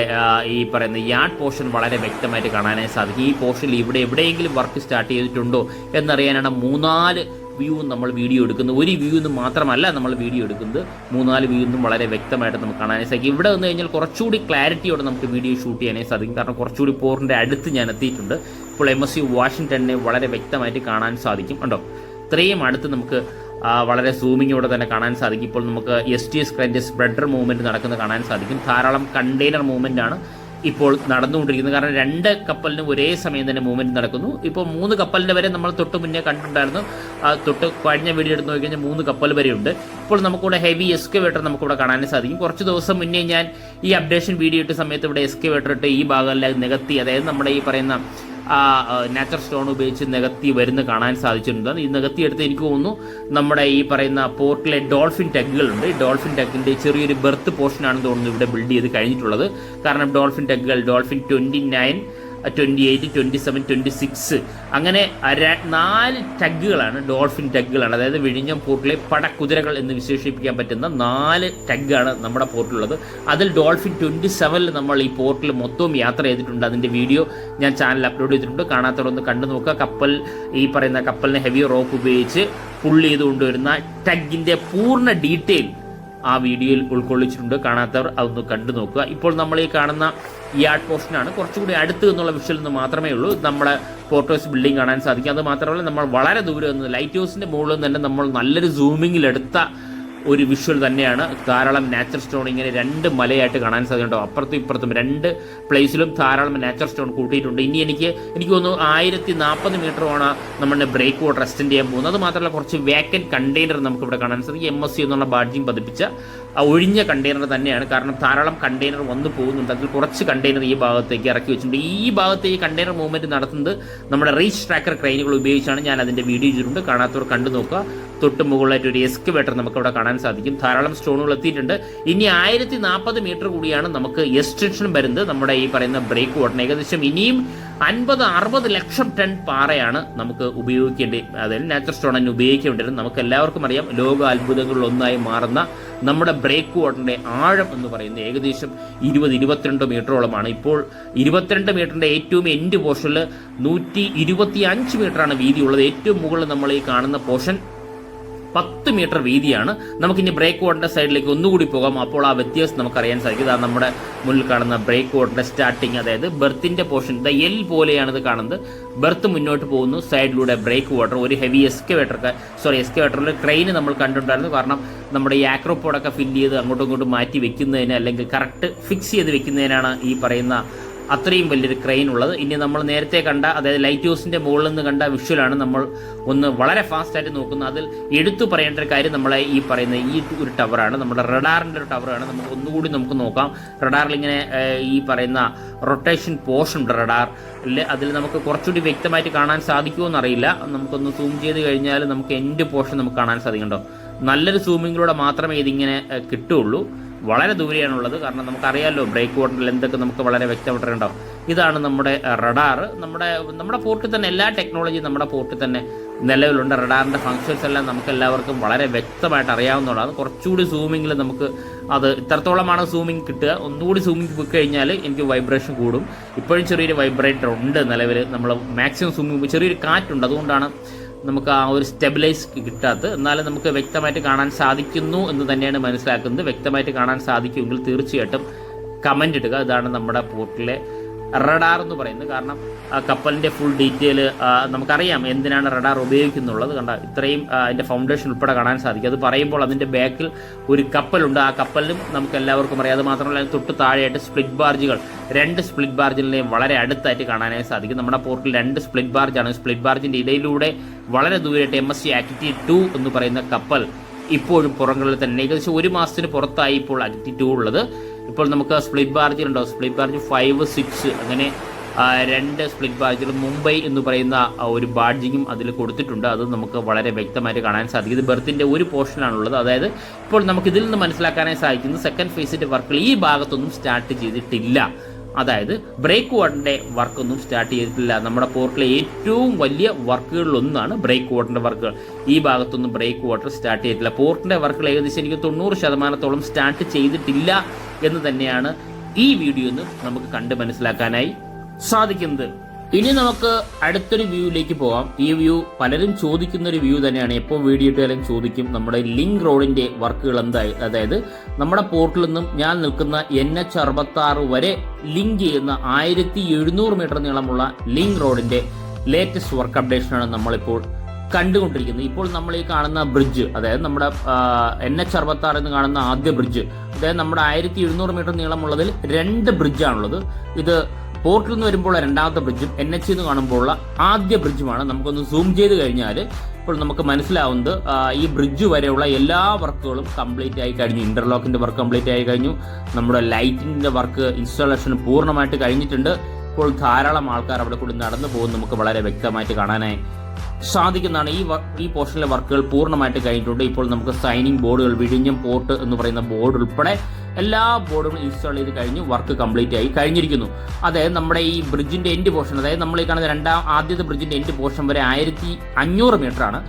S1: ഈ പറയുന്ന യാർഡ് പോർഷൻ വളരെ വ്യക്തമായിട്ട് കാണാനായി സാധിക്കും. ഈ പോർഷനിൽ ഇവിടെ എവിടെയെങ്കിലും വർക്ക് സ്റ്റാർട്ട് ചെയ്തിട്ടുണ്ടോ എന്നറിയാനാണ് 3-4 വ്യൂ നമ്മൾ വീഡിയോ എടുക്കുന്നത്. ഒരു വ്യൂ നിന്ന് മാത്രമല്ല നമ്മൾ വീഡിയോ എടുക്കുന്നത്, 3-4 വ്യൂ നിന്നും വളരെ വ്യക്തമായിട്ട് നമുക്ക് കാണാനായി സാധിക്കും. ഇവിടെ വന്നു കഴിഞ്ഞാൽ കുറച്ചുകൂടി ക്ലാരിറ്റിയോടെ നമുക്ക് വീഡിയോ ഷൂട്ട് ചെയ്യാനായി സാധിക്കും. കാരണം കുറച്ചുകൂടി പോറിൻ്റെ അടുത്ത് ഞാൻ എത്തിയിട്ടുണ്ട്. ഇപ്പോൾ MSC വാഷിംഗ്ടണിനെ വളരെ വ്യക്തമായിട്ട് കാണാൻ സാധിക്കും. ഉണ്ടോ, ഇത്രയും അടുത്ത് നമുക്ക് വളരെ സൂമിങ്ങോടെ തന്നെ കാണാൻ സാധിക്കും. ഇപ്പോൾ നമുക്ക് STS ക്രെയിൻ്റെ സ്പ്രെഡർ മൂവ്മെൻറ്റ് നടക്കുന്നത് കാണാൻ സാധിക്കും. ധാരാളം കണ്ടെയ്നർ മൂവ്മെൻ്റ് ആണ് ഇപ്പോൾ നടന്നുകൊണ്ടിരിക്കുന്നത്. കാരണം 2 കപ്പലിന് ഒരേ സമയം തന്നെ മൂവ്മെൻറ്റ് നടക്കുന്നു. ഇപ്പോൾ 3 കപ്പലിൻ്റെ വരെ നമ്മൾ തൊട്ട് മുന്നേ കണ്ടിട്ടുണ്ടായിരുന്നു. തൊട്ട് കഴിഞ്ഞ വീഡിയോ എടുത്ത് നോക്കിക്കഴിഞ്ഞാൽ 3 കപ്പൽ വരെയുണ്ട്. ഇപ്പോൾ നമുക്കിവിടെ ഹെവി എക്സ്കവേറ്റർ നമുക്കിവിടെ കാണാൻ സാധിക്കും. കുറച്ച് ദിവസം മുന്നേ ഞാൻ ഈ അപ്ഡേഷൻ വീഡിയോ ഇട്ട സമയത്ത് ഇവിടെ എക്സ്കവേറ്റർ ഇട്ട് ഈ ഭാഗമെല്ലാം നികത്തി, അതായത് നമ്മുടെ ഈ പറയുന്ന നാച്ചുറൽ സ്റ്റോൺ ഉപയോഗിച്ച് നികത്തി വരുന്ന കാണാൻ സാധിച്ചിട്ടുണ്ട്. ഈ നികത്തിയെടുത്ത് എനിക്ക് തോന്നുന്നു നമ്മുടെ ഈ പറയുന്ന പോർട്ടിലെ ഡോൾഫിൻ ടെഗുകളുണ്ട്. ഈ ഡോൾഫിൻ ടെഗിൻ്റെ ചെറിയൊരു ബെർത്ത് പോർഷനാണെന്ന് തോന്നുന്നു ഇവിടെ ബിൽഡ് ചെയ്ത് കഴിഞ്ഞിട്ടുള്ളത്. കാരണം ഡോൾഫിൻ ടെഗുകൾ ഡോൾഫിൻ 29, 28, 27, 26 അങ്ങനെ 4 ടഗുകളാണ്, ഡോൾഫിൻ ടഗുകളാണ്. അതായത് വിഴിഞ്ഞം പോർട്ടിലെ പടക്കുതിരകൾ എന്ന് വിശേഷിപ്പിക്കാൻ പറ്റുന്ന 4 ടഗാണ് നമ്മുടെ പോർട്ടിലുള്ളത്. അതിൽ ഡോൾഫിൻ 27 നമ്മൾ ഈ പോർട്ടിൽ മൊത്തവും യാത്ര ചെയ്തിട്ടുണ്ട്. അതിൻ്റെ വീഡിയോ ഞാൻ ചാനൽ അപ്ലോഡ് ചെയ്തിട്ടുണ്ട്. കാണാത്തവരൊന്ന് കണ്ടു നോക്കുക. കപ്പൽ ഈ പറയുന്ന കപ്പലിനെ ഹെവി റോപ്പ് ഉപയോഗിച്ച് പുള്ള് ചെയ്ത് കൊണ്ടുവരുന്ന ടഗിൻ്റെ പൂർണ്ണ ഡീറ്റെയിൽ ആ വീഡിയോയിൽ ഉൾക്കൊള്ളിച്ചിട്ടുണ്ട്. കാണാത്തവർ അതൊന്ന് കണ്ടു നോക്കുക. ഇപ്പോൾ നമ്മൾ ഈ കാണുന്ന യാർഡ് പോർഷനാണ്. കുറച്ചുകൂടി അടുത്ത് എന്നുള്ള വിഷ്വൽ നിന്ന് മാത്രമേ ഉള്ളൂ നമ്മുടെ പോർട്ട് ഹൗസ് ബിൽഡിംഗ് കാണാൻ സാധിക്കും. അത് മാത്രമല്ല നമ്മൾ വളരെ ദൂരെ നിന്ന് ലൈറ്റ് ഹൗസിൻ്റെ മുകളിൽ തന്നെ നമ്മൾ നല്ലൊരു സൂമിങ്ങിലെടുത്ത ഒരു വിഷ്വൽ തന്നെയാണ്. ധാരാളം നാച്ചുറൽ സ്റ്റോൺ ഇങ്ങനെ 2 മലയായിട്ട് കാണാൻ സാധിക്കുന്നുണ്ടോ. അപ്പുറത്തും ഇപ്പുറത്തും 2 പ്ലേസിലും ധാരാളം നാച്ചുറൽ സ്റ്റോൺ കൂട്ടിയിട്ടുണ്ട്. ഇനി എനിക്ക് തോന്നുന്നു 1040 മീറ്ററുമാണ് നമ്മുടെ ബ്രേക്ക് വാട്ടർ എക്സ്റ്റെൻഡ് ചെയ്യാൻ പോകുന്നത്. അത് മാത്രമല്ല കുറച്ച് വേക്കൻറ്റ് കണ്ടെയ്നർ നമുക്കിവിടെ കാണാൻ സാധിക്കും. MSC എന്നുള്ള ബാഡ്ജിങ് പതിപ്പിച്ച ഒഴിഞ്ഞ കണ്ടെയ്നർ തന്നെയാണ്. കാരണം ധാരാളം കണ്ടെയ്നർ വന്നു പോകുന്നുണ്ട്. അതിൽ കുറച്ച് കണ്ടെയ്നർ ഈ ഭാഗത്തേക്ക് ഇറക്കി വെച്ചിട്ടുണ്ട്. ഈ ഭാഗത്ത് ഈ കണ്ടെയ്നർ മൂവ്മെൻറ്റ് നടത്തുന്നത് നമ്മുടെ റീച്ച് ട്രാക്കർ ക്രെയിനുകൾ ഉപയോഗിച്ചാണ്. ഞാൻ അതിൻ്റെ വീഡിയോ ചെയ്തിട്ടുണ്ട്. കാണാത്തവർ കണ്ടു നോക്കുക. തൊട്ട് മുകളിലായിട്ട് ഒരു എക്സ്കവേറ്റർ നമുക്കവിടെ കാണാൻ സാധിക്കും. ധാരാളം സ്റ്റോണുകൾ എത്തിയിട്ടുണ്ട്. ഇനി 1040 മീറ്റർ കൂടിയാണ് നമുക്ക് എക്സ്റ്റൻഷൻ വരുന്നത് നമ്മുടെ ഈ പറയുന്ന ബ്രേക്ക് വാട്ടറിന്. ഏകദേശം ഇനിയും 50-60 ലക്ഷം ടൺ പാറയാണ് നമുക്ക് ഉപയോഗിക്കേണ്ടി, അതായത് നാച്ചുറൽ സ്റ്റോൺ തന്നെ ഉപയോഗിക്കേണ്ടി വരും. നമുക്ക് എല്ലാവർക്കും അറിയാം, ലോക അത്ഭുതങ്ങളിലൊന്നായി മാറുന്ന നമ്മുടെ ബ്രേക്ക് വാട്ടറിൻ്റെ ആഴം എന്ന് പറയുന്നത് ഏകദേശം 20-22 മീറ്ററോളമാണ്. ഇപ്പോൾ 22 മീറ്ററിൻ്റെ ഏറ്റവും എൻഡ് പോർഷനിൽ 125 മീറ്ററാണ് വീതിയുള്ളത്. ഏറ്റവും മുകളിൽ നമ്മൾ ഈ കാണുന്ന പോർഷൻ 10 മീറ്റർ വീതിയാണ്. നമുക്കിനി ബ്രേക്ക് വാട്ടറിൻ്റെ സൈഡിലേക്ക് ഒന്നുകൂടി പോകാം. അപ്പോൾ ആ വ്യത്യാസം നമുക്കറിയാൻ സാധിക്കും. ഇതാണ് നമ്മുടെ മുന്നിൽ കാണുന്ന ബ്രേക്ക് വാട്ടറിൻ്റെ സ്റ്റാർട്ടിങ്, അതായത് ബെർത്തിൻ്റെ പോർഷൻ. എൽ പോലെയാണ് ഇത് കാണുന്നത്. ബെർത്ത് മുന്നോട്ട് പോകുന്നു, സൈഡിലൂടെ ബ്രേക്ക് വാട്ടർ. ഒരു ഹെവി എക്സ്കവേറ്ററിൽ ക്രെയിൻ നമ്മൾ കണ്ടിട്ടുണ്ടായിരുന്നു. കാരണം നമ്മുടെ ഈ ആക്രോപോഡൊക്കെ ഫില്ല് ചെയ്ത് അങ്ങോട്ടും ഇങ്ങോട്ടും മാറ്റി വെക്കുന്നതിന്, അല്ലെങ്കിൽ കറക്റ്റ് ഫിക്സ് ചെയ്ത് വെക്കുന്നതിനാണ് ഈ പറയുന്ന അത്രയും വലിയൊരു ക്രെയിൻ ഉള്ളത്. ഇനി നമ്മൾ നേരത്തെ കണ്ട, അതായത് ലൈറ്റ് ഹൗസിൻ്റെ മുകളിൽ നിന്ന് കണ്ട വിഷ്വലാണ് നമ്മൾ ഒന്ന് വളരെ ഫാസ്റ്റായിട്ട് നോക്കുന്നത്. അതിൽ എടുത്തു പറയേണ്ട ഒരു കാര്യം നമ്മളെ ഈ പറയുന്ന ഈ ഒരു ടവറാണ്, നമ്മുടെ റഡാറിൻ്റെ ഒരു ടവറാണ്. നമുക്ക് ഒന്നുകൂടി നമുക്ക് നോക്കാം. റഡാറിൽ ഇങ്ങനെ ഈ പറയുന്ന റൊട്ടേഷൻ പോർഷൻ ഉണ്ട് റഡാറിൽ. അതിൽ നമുക്ക് കുറച്ചുകൂടി വ്യക്തമായിട്ട് കാണാൻ സാധിക്കുമോ എന്നറിയില്ല. നമുക്കൊന്ന് സൂം ചെയ്ത് കഴിഞ്ഞാൽ നമുക്ക് എൻഡ് പോർഷൻ നമുക്ക് കാണാൻ സാധിക്കുന്നുണ്ടോ. നല്ലൊരു സൂമിങ്ങിലൂടെ മാത്രമേ ഇതിങ്ങനെ കിട്ടുകയുള്ളൂ. വളരെ ദൂരെയാണുള്ളത്. കാരണം നമുക്കറിയാമല്ലോ ബ്രേക്ക് വാട്ടറിൽ എന്തൊക്കെ നമുക്ക് വളരെ വ്യക്തമായിട്ടുണ്ടാവും. ഇതാണ് നമ്മുടെ റഡാർ. നമ്മുടെ പോർട്ടിൽ തന്നെ എല്ലാ ടെക്നോളജിയും നമ്മുടെ പോർട്ടിൽ തന്നെ നിലവിലുണ്ട്. റഡാറിൻ്റെ ഫങ്ഷൻസ് എല്ലാം നമുക്ക് എല്ലാവർക്കും വളരെ വ്യക്തമായിട്ട് അറിയാവുന്നതാണ്. കുറച്ചുകൂടി സൂമിങ്ങിൽ നമുക്ക് അത് ഇത്രത്തോളമാണ് സൂമിങ് കിട്ടുക. ഒന്നുകൂടി സൂമിങ് പോയി കഴിഞ്ഞാൽ എനിക്ക് വൈബ്രേഷൻ കൂടും. ഇപ്പോഴും ചെറിയൊരു വൈബ്രേറ്റർ ഉണ്ട് നിലവിൽ. നമ്മൾ മാക്സിമം സൂമിങ് ചെറിയൊരു കാറ്റുണ്ട്, അതുകൊണ്ടാണ് നമുക്ക് ആ ഒരു സ്റ്റെബിലൈസ് കിട്ടാത്തത്. എന്നാലും നമുക്ക് വ്യക്തമായിട്ട് കാണാൻ സാധിക്കുന്നു എന്ന് തന്നെയാണ് മനസ്സിലാക്കുന്നത്. വ്യക്തമായിട്ട് കാണാൻ സാധിക്കുമെങ്കിൽ തീർച്ചയായിട്ടും കമൻ്റ് ഇടുക. ഇതാണ് നമ്മുടെ പോർട്ടിലെ റഡാർ എന്ന് പറയുന്നത്. കാരണം കപ്പലിൻ്റെ ഫുൾ ഡീറ്റെയിൽ നമുക്കറിയാം എന്തിനാണ് റഡാർ ഉപയോഗിക്കുന്നുള്ളത്. കണ്ട ഇത്രയും അതിൻ്റെ ഫൗണ്ടേഷൻ ഉൾപ്പെടെ കാണാൻ സാധിക്കും. അത് പറയുമ്പോൾ അതിൻ്റെ ബാക്കിൽ ഒരു കപ്പലുണ്ട്. ആ കപ്പലിനും നമുക്ക് എല്ലാവർക്കും അറിയാം. അത് മാത്രമല്ല തൊട്ട് താഴെയായിട്ട് സ്പ്ലിറ്റ് ബാർജുകൾ, 2 സ്പ്ലിറ്റ് ബാർജിനെയും വളരെ അടുത്തായിട്ട് കാണാനായി സാധിക്കും. നമ്മുടെ പോർട്ടിൽ 2 സ്പ്ലിറ്റ് ബാർജാണ്. സ്പ്ലിറ്റ് ബാർജിൻ്റെ ഇടയിലൂടെ വളരെ ദൂരമായിട്ട് MSC ആക്ടിവിറ്റി 2 എന്ന് പറയുന്ന കപ്പൽ ഇപ്പോഴും പുറങ്ങളിൽ തന്നെ ഏകദേശം 1 മാസത്തിന് പുറത്തായി ഇപ്പോൾ ആക്ടിവിറ്റി 2 ഉള്ളത്. ഇപ്പോൾ നമുക്ക് സ്പ്ലിറ്റ് ബാർജ് ഉണ്ടോ, സ്പ്ലിറ്റ് ബാർജ് 5, 6 അങ്ങനെ 2 സ്പ്ലിറ്റ് ബാഡ്ജുകളും മുംബൈ എന്ന് പറയുന്ന ഒരു ബാഡ്ജിങ്ങും അതിൽ കൊടുത്തിട്ടുണ്ട്. അത് നമുക്ക് വളരെ വ്യക്തമായിട്ട് കാണാൻ സാധിക്കും. ഇത് ബെർത്തിൻ്റെ ഒരു പോർഷനാണുള്ളത്. അതായത് ഇപ്പോൾ നമുക്ക് ഇതിൽ നിന്ന് മനസ്സിലാക്കാനായി സാധിക്കുന്നത് സെക്കൻഡ് ഫേസിൻ്റെ വർക്കുകൾ ഈ ഭാഗത്തൊന്നും സ്റ്റാർട്ട് ചെയ്തിട്ടില്ല. അതായത് ബ്രേക്ക് വാട്ടറിൻ്റെ വർക്കൊന്നും സ്റ്റാർട്ട് ചെയ്തിട്ടില്ല. നമ്മുടെ പോർട്ടിലെ ഏറ്റവും വലിയ വർക്കുകളിലൊന്നാണ് ബ്രേക്ക് വാട്ടറിൻ്റെ വർക്കുകൾ. ഈ ഭാഗത്തൊന്നും ബ്രേക്ക് വാട്ടർ സ്റ്റാർട്ട് ചെയ്തിട്ടില്ല. പോർട്ടിൻ്റെ വർക്കുകൾ ഏകദേശം എനിക്ക് 90% സ്റ്റാർട്ട് ചെയ്തിട്ടില്ല എന്ന് തന്നെയാണ് ഈ വീഡിയോ നിന്ന് നമുക്ക് കണ്ട് മനസ്സിലാക്കാനായി സാധിക്കുന്നത്. ഇനി നമുക്ക് അടുത്തൊരു വ്യൂയിലേക്ക് പോകാം. ഈ വ്യൂ പലരും ചോദിക്കുന്ന ഒരു വ്യൂ തന്നെയാണ്. എപ്പോൾ വീഡിയോ ഇട്ടാലും ചോദിക്കും നമ്മുടെ ലിങ്ക് റോഡിന്റെ വർക്കുകൾ എന്തായി. അതായത് നമ്മുടെ പോർട്ടിൽ നിന്നും ഞാൻ നിൽക്കുന്ന NH66 വരെ ലിങ്ക് ചെയ്യുന്ന 1700 മീറ്റർ നീളമുള്ള ലിങ്ക് റോഡിന്റെ ലേറ്റസ്റ്റ് വർക്ക് അപ്ഡേഷനാണ് നമ്മളിപ്പോൾ കണ്ടുകൊണ്ടിരിക്കുന്നത്. ഇപ്പോൾ നമ്മൾ ഈ കാണുന്ന ബ്രിഡ്ജ്, അതായത് നമ്മുടെ NH66 എന്ന് കാണുന്ന ആദ്യ ബ്രിഡ്ജ്, അതായത് നമ്മുടെ 1700 മീറ്റർ നീളമുള്ളതിൽ 2 ബ്രിഡ്ജാണുള്ളത്. ഇത് പോർട്ടിൽ നിന്ന് വരുമ്പോൾ രണ്ടാമത്തെ ബ്രിഡ്ജും NH എന്ന് കാണുമ്പോഴുള്ള ആദ്യ ബ്രിഡ്ജുമാണ്. നമുക്കൊന്ന് സൂം ചെയ്ത് കഴിഞ്ഞാൽ ഇപ്പോൾ നമുക്ക് മനസ്സിലാവുന്നത് ഈ ബ്രിഡ്ജ് വരെയുള്ള എല്ലാ വർക്കുകളും കംപ്ലീറ്റ് ആയി കഴിഞ്ഞു. ഇന്റർലോക്കിന്റെ വർക്ക് കംപ്ലീറ്റ് ആയി കഴിഞ്ഞു. നമ്മുടെ ലൈറ്റിന്റെ വർക്ക് ഇൻസ്റ്റാളേഷൻ പൂർണ്ണമായിട്ട് കഴിഞ്ഞിട്ടുണ്ട്. ഇപ്പോൾ ധാരാളം ആൾക്കാർ അവിടെ കൂടി നടന്നു പോകും. നമുക്ക് വളരെ വ്യക്തമായിട്ട് കാണാനായി സാധിക്കുന്നതാണ്. ഈ പോർഷനിലെ വർക്കുകൾ പൂർണ്ണമായിട്ട് കഴിഞ്ഞിട്ടുണ്ട്. ഇപ്പോൾ നമുക്ക് സൈനിങ് ബോർഡുകൾ, വിഴിഞ്ഞം പോർട്ട് എന്ന് പറയുന്ന ബോർഡ് ഉൾപ്പെടെ എല്ലാ ബോർഡുകളും ഇൻസ്റ്റാൾ ചെയ്ത് കഴിഞ്ഞു. വർക്ക് കംപ്ലീറ്റ് ആയി കഴിഞ്ഞിരിക്കുന്നു. അതായത് നമ്മുടെ ഈ ബ്രിഡ്ജിന്റെ എൻഡ് പോർഷൻ, അതായത് നമ്മൾ ഈ കാണുന്ന ആദ്യത്തെ ബ്രിഡ്ജിന്റെ എൻഡ് പോർഷൻ വരെ 1500 മീറ്റർ ആണ്.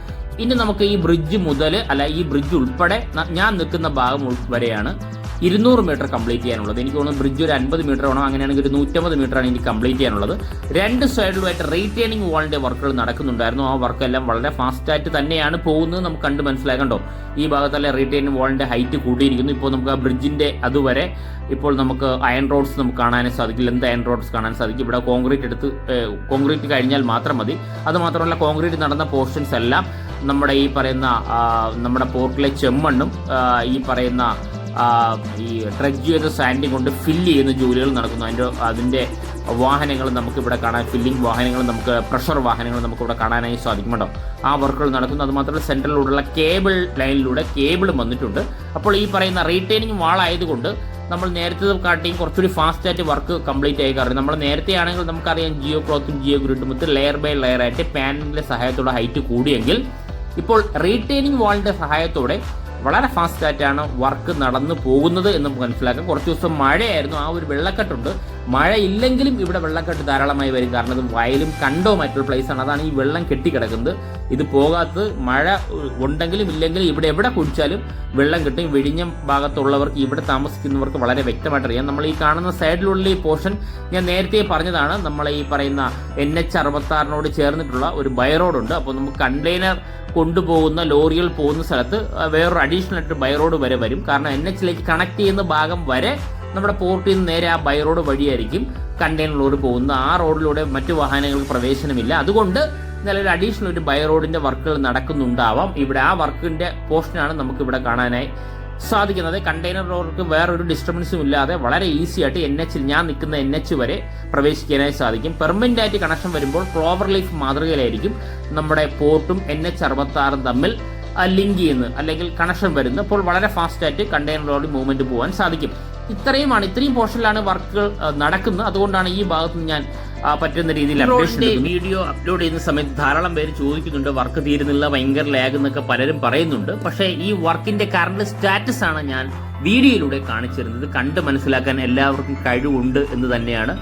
S1: ഇനി നമുക്ക് ഈ ബ്രിഡ്ജ് മുതൽ ഈ ബ്രിഡ്ജ് ഉൾപ്പെടെ ഞാൻ നിൽക്കുന്ന ഭാഗം വരെയാണ് 200 മീറ്റർ കംപ്ലീറ്റ് ചെയ്യാനുള്ളത്. എനിക്ക് തോന്നുന്നു ബ്രിഡ്ജ് ഒരു 50 മീറ്റർ വേണം. അങ്ങനെയാണെങ്കിൽ ഒരു 150 മീറ്റർ ആണ് എനിക്ക് കംപ്ലീറ്റ് ചെയ്യാനുള്ളത്. 2 സൈഡിലുമായിട്ട് റീറ്റെയിനിങ് വാളിന്റെ വർക്കുകൾ നടക്കുന്നുണ്ടായിരുന്നു. ആ വർക്കെല്ലാം വളരെ ഫാസ്റ്റായിട്ട് തന്നെയാണ് പോകുന്നത്. നമുക്ക് കണ്ട് മനസ്സിലാക്കണ്ടോ, ഈ ഭാഗത്തല്ല റീറ്റെയിനിങ് വാളിന്റെ ഹൈറ്റ് കൂട്ടിയിരിക്കുന്നു. ഇപ്പോൾ നമുക്ക് ആ ബ്രിഡ്ജിന്റെ അതുവരെ ഇപ്പോൾ നമുക്ക് അയൺ റോഡ്സ് നമുക്ക് കാണാനേ സാധിക്കില്ല. എന്ത് അയൺ റോഡ്സ് കാണാൻ സാധിക്കും? ഇവിടെ കോൺക്രീറ്റ് കഴിഞ്ഞാൽ മാത്രം മതി. അത് മാത്രമല്ല, കോൺക്രീറ്റ് നടന്ന പോർഷൻസ് എല്ലാം നമ്മുടെ ഈ പറയുന്ന നമ്മുടെ പോർട്ടിലെ ചെമ്മണ്ണും ഈ പറയുന്ന ഈ ട്രക്ക് ചെയ്ത സാൻഡിങ് കൊണ്ട് ഫില്ല് ചെയ്യുന്ന ജോലികൾ നടക്കുന്നു. അതിൻ്റെ വാഹനങ്ങൾ നമുക്കിവിടെ കാണാൻ, ഫില്ലിംഗ് വാഹനങ്ങൾ, നമുക്ക് പ്രഷർ വാഹനങ്ങൾ നമുക്കിവിടെ കാണാനായി സാധിക്കുന്നുണ്ടോ. ആ വർക്കുകൾ നടക്കുന്നു. അതുമാത്രമല്ല, സെൻട്രലിലൂടെയുള്ള കേബിൾ ലൈനിലൂടെ കേബിളും വന്നിട്ടുണ്ട്. അപ്പോൾ ഈ പറയുന്ന റീറ്റെയിനിങ് വാളായതുകൊണ്ട് നമ്മൾ നേരത്തെ കാട്ടിയും കുറച്ചുകൂടി ഫാസ്റ്റായിട്ട് വർക്ക് കംപ്ലീറ്റ് ആയി. കാരണം നമ്മൾ നേരത്തെ ആണെങ്കിൽ നമുക്കറിയാം ജിയോ ക്ലോത്തും ജിയോ ഗ്രിഡും ലെയർ ബൈ ലെയർ ആയിട്ട് പാനലിന്റെ സഹായത്തോടെ ഹൈറ്റ് കൂടിയെങ്കിൽ, ഇപ്പോൾ റീറ്റെയിനിങ് വാളിന്റെ സഹായത്തോടെ വളരെ ഫാസ്റ്റായിട്ടാണ് വർക്ക് നടന്നു പോകുന്നത് എന്ന് നമുക്ക് മനസ്സിലാക്കാം. കുറച്ച് ദിവസം മഴയായിരുന്നു, ആ ഒരു വെള്ളക്കെട്ടുണ്ട്. മഴ ഇല്ലെങ്കിലും ഇവിടെ വെള്ളക്കെട്ട് ധാരാളമായി വരും. കാരണം ഇത് വയലും കണ്ടോ മറ്റുള്ള പ്ലേസാണ്. അതാണ് ഈ വെള്ളം കെട്ടിക്കിടക്കുന്നത്. ഇത് പോകാത്തത് മഴ ഉണ്ടെങ്കിലും ഇല്ലെങ്കിലും ഇവിടെ എവിടെ കുടിച്ചാലും വെള്ളം കിട്ടും. വിഴിഞ്ഞം ഭാഗത്തുള്ളവർക്ക്, ഇവിടെ താമസിക്കുന്നവർക്ക് വളരെ വ്യക്തമായിട്ട് അറിയാം. നമ്മൾ ഈ കാണുന്ന സൈഡിലുള്ള ഈ പോർഷൻ ഞാൻ നേരത്തെ പറഞ്ഞതാണ്. നമ്മൾ ഈ പറയുന്ന NH66 ചേർന്നിട്ടുള്ള ഒരു ബൈ റോഡുണ്ട്. അപ്പോൾ നമുക്ക് കണ്ടെയ്നർ കൊണ്ടുപോകുന്ന ലോറികൾ പോകുന്ന സ്ഥലത്ത് വേറൊരു അഡീഷണൽ ആയിട്ട് ബൈ റോഡ് വരെ വരും. കാരണം NH കണക്ട് ചെയ്യുന്ന ഭാഗം വരെ നമ്മുടെ പോർട്ടിൽ നിന്ന് നേരെ ആ ബൈ റോഡ് വഴിയായിരിക്കും കണ്ടെയ്നർ ലോറി പോകുന്നത്. ആ റോഡിലൂടെ മറ്റു വാഹനങ്ങൾക്ക് പ്രവേശനമില്ല. അതുകൊണ്ട് നല്ലൊരു അഡീഷണൽ ഒരു ബൈ റോഡിന്റെ വർക്കുകൾ നടക്കുന്നുണ്ടാവാം. ഇവിടെ ആ വർക്കിന്റെ പോർഷനാണ് നമുക്ക് ഇവിടെ കാണാനായി സാധിക്കുന്നത്. കണ്ടെയ്നർ റോഡർക്ക് വേറൊരു ഡിസ്റ്റർബൻസും ഇല്ലാതെ വളരെ ഈസി ആയിട്ട് ഞാൻ നിൽക്കുന്ന NH വരെ പ്രവേശിക്കാനായി സാധിക്കും. പെർമനന്റ് ആയിട്ട് കണക്ഷൻ വരുമ്പോൾ ക്ലോവർ ലീഫ് മാതൃകയിലായിരിക്കും നമ്മുടെ പോർട്ടും NH66 തമ്മിൽ ലിങ്ക് ചെയ്യുന്നത്, അല്ലെങ്കിൽ കണക്ഷൻ വരുന്നത്. അപ്പോൾ വളരെ ഫാസ്റ്റായിട്ട് കണ്ടെയ്നർ റോഡ് മൂവ്മെന്റ് പോകാൻ സാധിക്കും. ഇത്രയും പോർഷനിലാണ് വർക്കുകൾ നടക്കുന്നത്. അതുകൊണ്ടാണ് ഈ ഭാഗത്ത് ഞാൻ പറ്റുന്ന രീതിയിൽ വീഡിയോ അപ്ലോഡ് ചെയ്യുന്ന സമയത്ത് ധാരാളം പേര് ചോദിക്കുന്നുണ്ട്, വർക്ക് തീരുന്നില്ല, ഭയങ്കര ലാഗ് എന്നൊക്കെ പലരും പറയുന്നുണ്ട്. പക്ഷേ ഈ വർക്കിന്റെ കറണ്ട് സ്റ്റാറ്റസ് ആണ് ഞാൻ വീഡിയോയിലൂടെ കാണിച്ചിരുന്നത്. കണ്ട് മനസ്സിലാക്കാൻ എല്ലാവർക്കും കഴിവുണ്ട് എന്ന് തന്നെയാണ്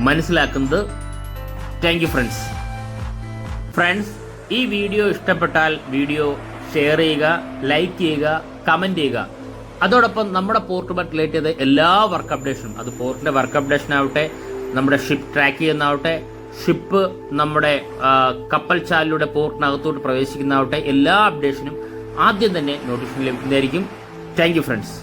S1: മനസ്സിലാക്കുന്നത്. Thank you friends. ഈ വീഡിയോ ഇഷ്ടപ്പെട്ടാൽ വീഡിയോ ഷെയർ ചെയ്യുക, ലൈക്ക് ചെയ്യുക, കമന്റ് ചെയ്യുക. അതോടൊപ്പം നമ്മുടെ പോർട്ടുമായിട്ട് റിലേറ്റ് ചെയ്ത എല്ലാ വർക്ക് അപ്ഡേഷനും, അത് പോർട്ടിന്റെ വർക്ക് അപ്ഡേഷൻ ആവട്ടെ, നമ്മുടെ ഷിപ്പ് ട്രാക്ക് ചെയ്യുന്നതാവട്ടെ, ഷിപ്പ് നമ്മുടെ കപ്പൽ ചാലിലൂടെ പോർട്ടിനകത്തോട്ട് പ്രവേശിക്കുന്നതാവട്ടെ, എല്ലാ അപ്ഡേഷനും ആദ്യം തന്നെ നോട്ടിഫിക്കേഷൻ ലഭിക്കുന്നതായിരിക്കും. Thank you friends.